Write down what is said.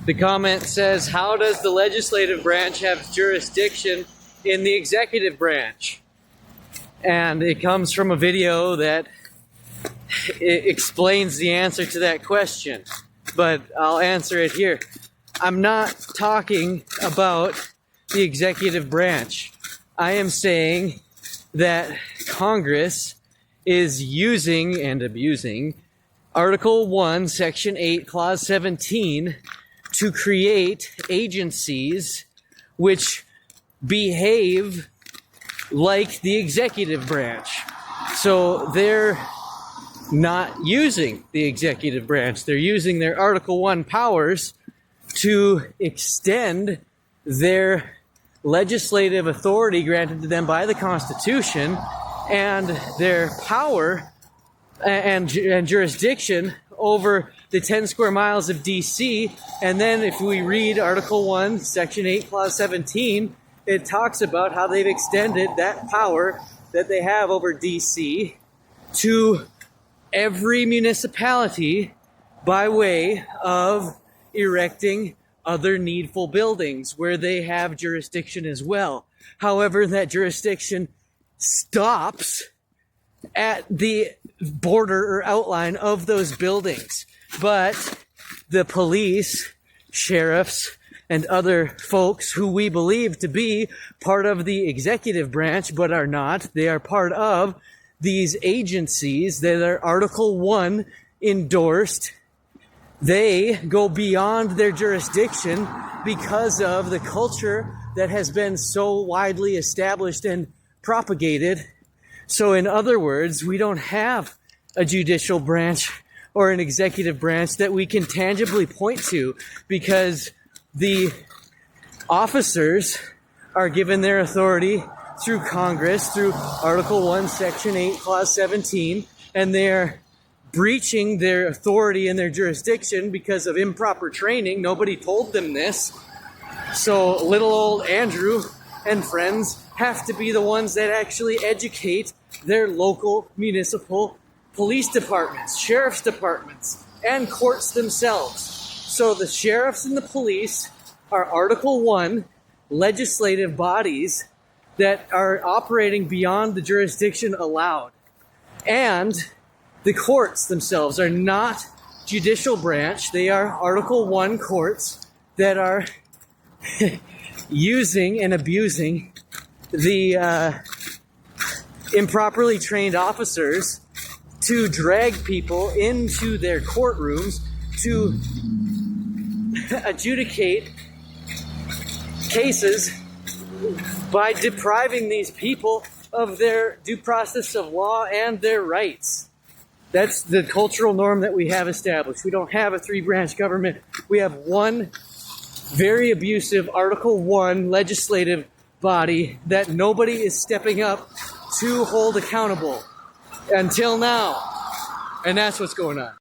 The comment says, how does the legislative branch have jurisdiction in the executive branch? And it comes from a video that explains the answer to that question, but I'll answer it here. I'm not talking about the executive branch. I am saying that Congress is using and abusing Article 1, Section 8, Clause 17 to create agencies which behave like the executive branch. So they're not using the executive branch. They're using their Article 1 powers to extend their legislative authority granted to them by the Constitution and their power and jurisdiction over the 10 square miles of DC. And then if we read Article 1, Section 8, Clause 17, it talks about how they've extended that power that they have over DC to every municipality by way of erecting other needful buildings where they have jurisdiction as well. However, that jurisdiction stops at the border or outline of those buildings. But the police, sheriffs, and other folks who we believe to be part of the executive branch but are not, they are part of these agencies that are Article 1 endorsed. They go beyond their jurisdiction because of the culture that has been so widely established and propagated. So in other words, we don't have a judicial branch or an executive branch that we can tangibly point to, because the officers are given their authority through Congress, through Article 1, Section 8, Clause 17, and they're breaching their authority and their jurisdiction because of improper training. Nobody told them this. So little old Andrew and friends have to be the ones that actually educate their local municipal police departments, sheriff's departments, and courts themselves. So the sheriffs and the police are Article 1 legislative bodies that are operating beyond the jurisdiction allowed. And the courts themselves are not judicial branch. They are Article 1 courts that are using and abusing the improperly trained officers to drag people into their courtrooms to adjudicate cases by depriving these people of their due process of law and their rights. That's the cultural norm that we have established. We don't have a three-branch government. We have one very abusive Article 1 legislative body that nobody is stepping up to hold accountable until now. And that's what's going on.